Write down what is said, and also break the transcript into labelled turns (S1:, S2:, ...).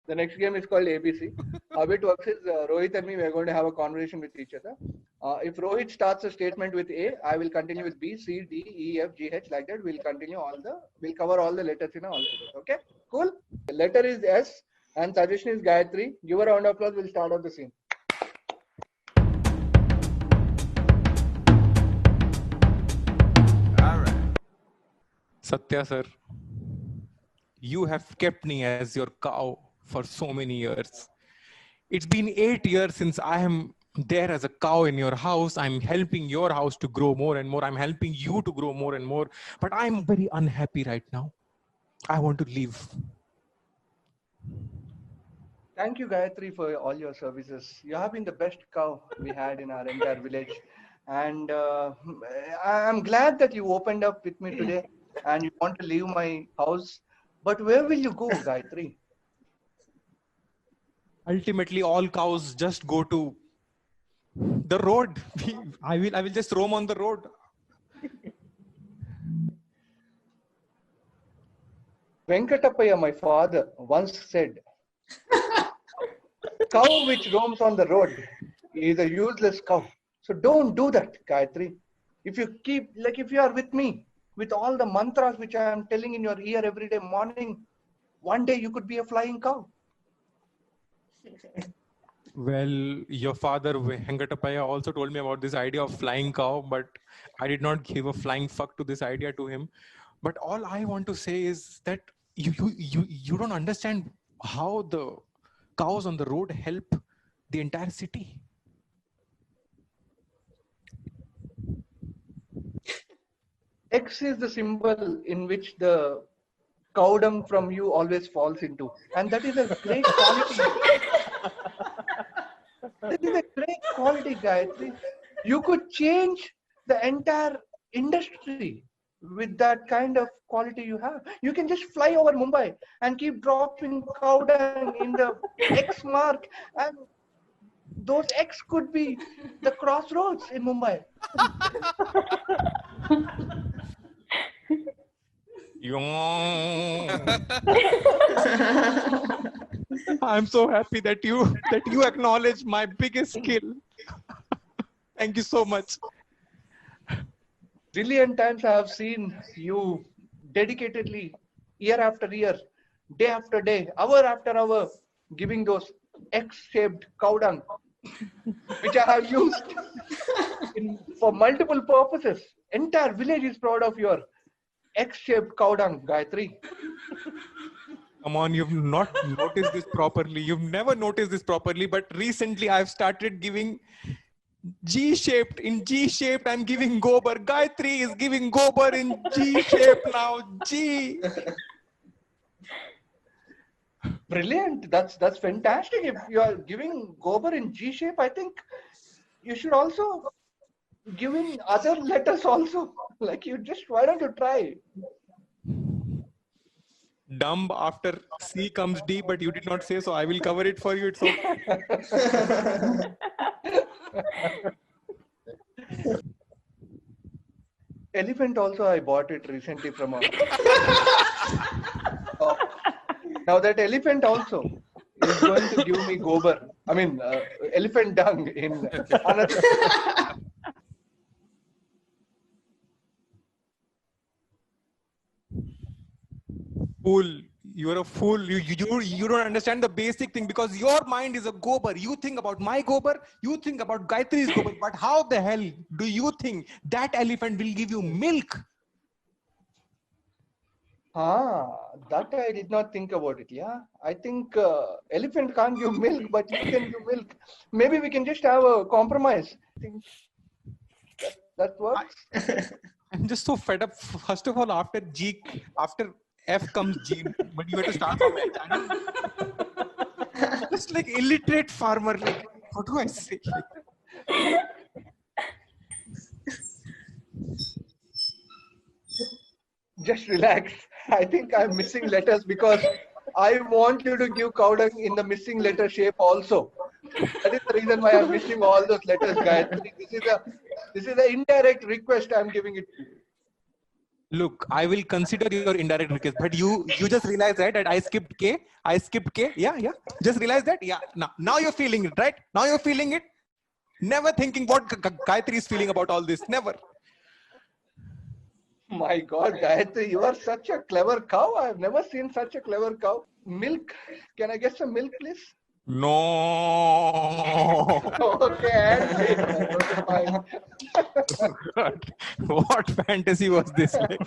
S1: The next game is called ABC. How it works is Rohit and me, we are going to have a conversation with each other. If Rohit starts a statement with A, I will continue with B, C, D, E, F, G, H, like that. We'll cover all the letters in alphabet. Okay, cool. The letter is S and suggestion is Gayatri. Give a round of applause. We'll start off the scene.
S2: All right.
S3: Satya sir, you have kept me as your cow for so many years. It's been 8 years since I am there as a cow in your house. I'm helping your house to grow more and more. I'm helping you to grow more and more. But I'm very unhappy right now. I want to leave.
S1: Thank you, Gayatri, for all your services. You have been the best cow we had in our entire village. And I'm glad that you opened up with me today and you want to leave my house. But where will you go, Gayatri?
S3: Ultimately, all cows just go to the road. I will just roam on the road.
S1: Venkatapaya, my father, once said, cow which roams on the road is a useless cow. So don't do that, Gayatri. If you are with me, with all the mantras which I am telling in your ear every day morning, one day you could be a flying cow.
S3: Well, your father Venkatapaya also told me about this idea of flying cow, but I did not give a flying fuck to this idea to him. But all I want to say is that you don't understand how the cows on the road help the entire city.
S1: X is the symbol in which the cow dung from you always falls into. And that is a great quality. That is a great quality, Gayatri. You could change the entire industry with that kind of quality you have. You can just fly over Mumbai and keep dropping cow dung in the X mark, and those X could be the crossroads in Mumbai.
S3: I'm so happy that you acknowledge my biggest skill. Thank you so much.
S1: Brilliant times I have seen you dedicatedly, year after year, day after day, hour after hour, giving those X-shaped cow dung, which I have used for multiple purposes. Entire village is proud of your X-shaped cow dung, Gayatri.
S3: Come on, you've not noticed this properly. You've never noticed this properly, but recently I've started giving G-shaped. In G-shaped, I'm giving gobar. Gayatri is giving gobar in G-shaped now. G.
S1: Brilliant. That's fantastic. If you are giving gobar in G shape, I think you should also give in other letters also. Like why don't you try?
S3: Dumb after C comes D, but you did not say so. I will cover it for you. It's okay.
S1: Elephant also, I bought it recently from a... Now that elephant also is going to give me gobar. I mean, elephant dung in another...
S3: Fool. You're a fool. You don't understand the basic thing, because your mind is a gobar. You think about my gobar, you think about Gayatri's gobar. But how the hell do you think that elephant will give you milk?
S1: That I did not think about it. Yeah, I think elephant can't give milk, but you can give milk. Maybe we can just have a compromise. I think that works.
S3: I'm just so fed up. First of all, after after F comes G, but you have to start from H. Just like illiterate farmer. Like, what do I say?
S1: Just relax. I think I'm missing letters because I want you to give cow dung in the missing letter shape also. That is the reason why I'm missing all those letters, guys. This is an indirect request I'm giving it to you.
S3: Look, I will consider your indirect request, but you just realize, right, that I skipped K. I skipped K. Yeah, yeah. Just realize that. Yeah. Now you're feeling it, right? Now you're feeling it. Never thinking what Gayatri is feeling about all this. Never.
S1: My God, Gayatri, you are such a clever cow. I've never seen such a clever cow. Milk? Can I get some milk, please?
S3: No.
S1: Okay, handshake. Okay, fine.
S3: What fantasy was this? Like?